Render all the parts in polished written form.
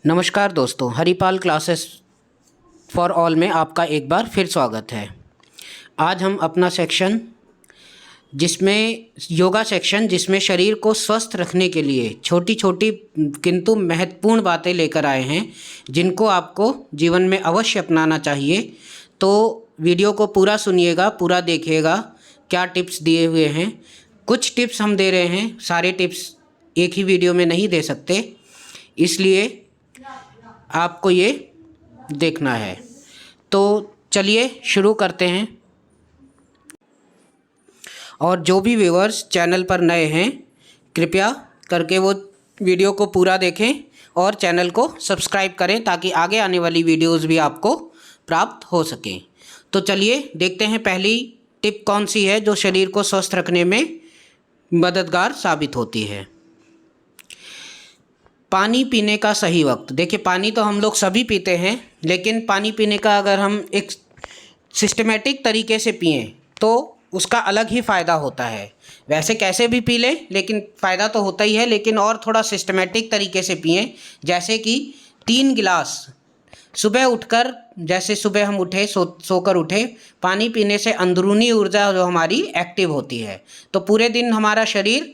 नमस्कार दोस्तों, Haripal classes for all में आपका एक बार फिर स्वागत है। आज हम अपना सेक्शन जिसमें शरीर को स्वस्थ रखने के लिए छोटी छोटी किंतु महत्वपूर्ण बातें लेकर आए हैं, जिनको आपको जीवन में अवश्य अपनाना चाहिए। तो वीडियो को पूरा सुनिएगा, पूरा देखिएगा, क्या टिप्स दिए हुए हैं। कुछ टिप्स हम दे रहे हैं, सारे टिप्स एक ही वीडियो में नहीं दे सकते, इसलिए आपको ये देखना है। तो चलिए शुरू करते हैं। और जो भी व्यूअर्स चैनल पर नए हैं, कृपया करके वो वीडियो को पूरा देखें और चैनल को सब्सक्राइब करें, ताकि आगे आने वाली वीडियोस भी आपको प्राप्त हो सकें। तो चलिए देखते हैं पहली टिप कौन सी है जो शरीर को स्वस्थ रखने में मददगार साबित होती है। पानी पीने का सही वक्त। देखिए, पानी तो हम लोग सभी पीते हैं, लेकिन पानी पीने का अगर हम एक सिस्टमेटिक तरीके से पिएं तो उसका अलग ही फ़ायदा होता है। वैसे कैसे भी पी लें, लेकिन फ़ायदा तो होता ही है, लेकिन और थोड़ा सिस्टमेटिक तरीके से पिएं। जैसे कि 3 गिलास सुबह उठकर, जैसे सुबह हम उठे, सोकर उठे, पानी पीने से अंदरूनी ऊर्जा जो हमारी एक्टिव होती है, तो पूरे दिन हमारा शरीर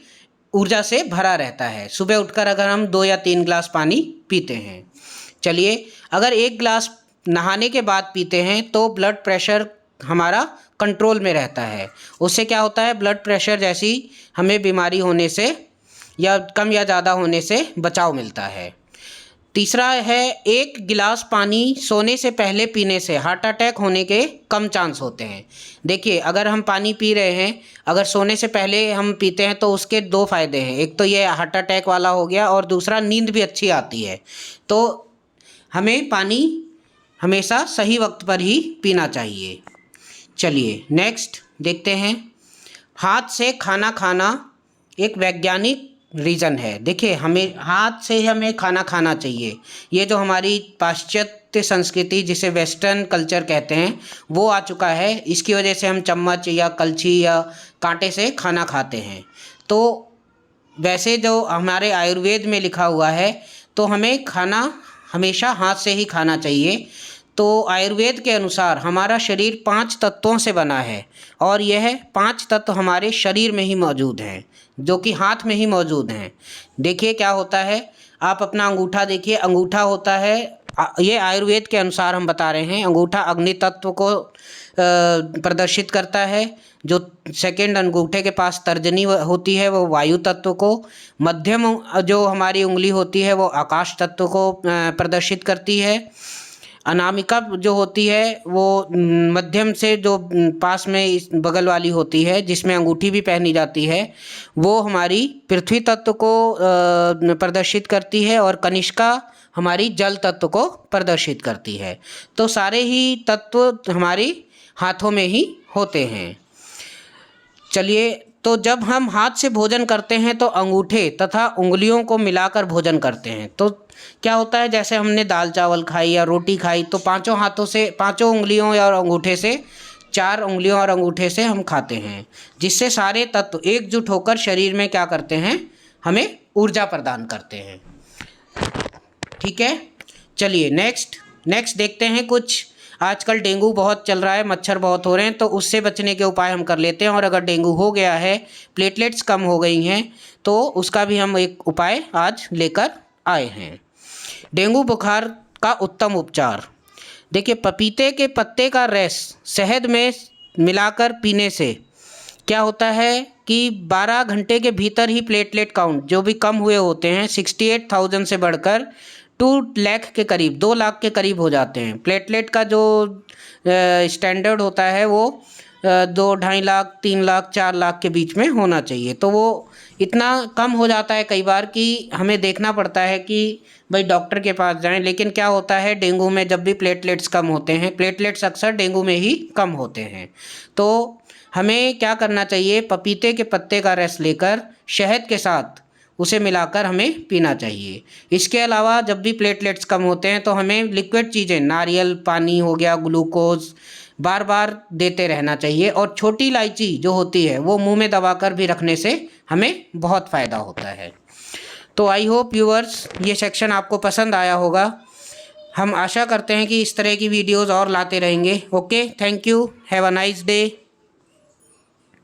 ऊर्जा से भरा रहता है। सुबह उठकर अगर हम 2 या 3 गिलास पानी पीते हैं। चलिए, अगर 1 गिलास नहाने के बाद पीते हैं तो ब्लड प्रेशर हमारा कंट्रोल में रहता है। उससे क्या होता है, ब्लड प्रेशर जैसी हमें बीमारी होने से या कम या ज़्यादा होने से बचाव मिलता है। तीसरा है, 1 गिलास पानी सोने से पहले पीने से हार्ट अटैक होने के कम चांस होते हैं। देखिए, अगर हम पानी पी रहे हैं, अगर सोने से पहले हम पीते हैं तो उसके 2 फ़ायदे हैं। एक तो ये हार्ट अटैक वाला हो गया, और दूसरा नींद भी अच्छी आती है। तो हमें पानी हमेशा सही वक्त पर ही पीना चाहिए। चलिए नेक्स्ट देखते हैं। हाथ से खाना खाना एक वैज्ञानिक रीज़न है। देखिए, हमें हाथ से हमें खाना खाना चाहिए। ये जो हमारी पाश्चात्य संस्कृति, जिसे वेस्टर्न कल्चर कहते हैं, वो आ चुका है। इसकी वजह से हम चम्मच या कलछी या कांटे से खाना खाते हैं। तो वैसे जो हमारे आयुर्वेद में लिखा हुआ है, तो हमें खाना हमेशा हाथ से ही खाना चाहिए। तो आयुर्वेद के अनुसार हमारा शरीर 5 तत्वों से बना है, और यह 5 तत्व हमारे शरीर में ही मौजूद हैं, जो कि हाथ में ही मौजूद हैं। देखिए क्या होता है, आप अपना अंगूठा देखिए। अंगूठा होता है, ये आयुर्वेद के अनुसार हम बता रहे हैं, अंगूठा अग्नि तत्व को प्रदर्शित करता है। जो सेकंड अंगूठे के पास तर्जनी होती है वो वायु तत्व को, मध्यम जो हमारी उंगली होती है वो आकाश तत्व को प्रदर्शित करती है। अनामिका जो होती है वो मध्यम से जो पास में इस बगल वाली होती है, जिसमें अंगूठी भी पहनी जाती है, वो हमारी पृथ्वी तत्व को प्रदर्शित करती है, और कनिष्का हमारी जल तत्व को प्रदर्शित करती है। तो सारे ही तत्व हमारी हाथों में ही होते हैं। चलिए, तो जब हम हाथ से भोजन करते हैं तो अंगूठे तथा उंगलियों को मिलाकर भोजन करते हैं। तो क्या होता है, जैसे हमने दाल चावल खाई या रोटी खाई, तो पांचों हाथों से, पांचों उंगलियों और अंगूठे से, 4 उंगलियों और अंगूठे से हम खाते हैं, जिससे सारे तत्व एकजुट होकर शरीर में क्या करते हैं, हमें ऊर्जा प्रदान करते हैं। ठीक है, चलिए नेक्स्ट देखते हैं। कुछ आजकल डेंगू बहुत चल रहा है, मच्छर बहुत हो रहे हैं, तो उससे बचने के उपाय हम कर लेते हैं। और अगर डेंगू हो गया है, प्लेटलेट्स कम हो गई हैं, तो उसका भी हम एक उपाय आज लेकर आए हैं। डेंगू बुखार का उत्तम उपचार। देखिए, पपीते के पत्ते का रस शहद में मिलाकर पीने से क्या होता है कि 12 घंटे के भीतर ही प्लेटलेट काउंट जो भी कम हुए होते हैं, 68,000 से बढ़कर 2 लाख के करीब, 2 लाख के करीब हो जाते हैं। प्लेटलेट का जो स्टैंडर्ड होता है वो 2, 2.5 लाख, 3 लाख, 4 लाख के बीच में होना चाहिए। तो वो इतना कम हो जाता है कई बार कि हमें देखना पड़ता है कि भाई डॉक्टर के पास जाएं। लेकिन क्या होता है, डेंगू में जब भी प्लेटलेट्स कम होते हैं, प्लेटलेट्स अक्सर डेंगू में ही कम होते हैं, तो हमें क्या करना चाहिए, पपीते के पत्ते का रस लेकर शहद के साथ उसे मिलाकर हमें पीना चाहिए। इसके अलावा जब भी प्लेटलेट्स कम होते हैं तो हमें लिक्विड चीज़ें, नारियल पानी हो गया, ग्लूकोज बार बार देते रहना चाहिए। और छोटी इलायची जो होती है वो मुंह में दबाकर भी रखने से हमें बहुत फ़ायदा होता है। तो आई होप व्यूअर्स ये सेक्शन आपको पसंद आया होगा। हम आशा करते हैं कि इस तरह की वीडियोज़ और लाते रहेंगे। Okay, thank you, have a nice day.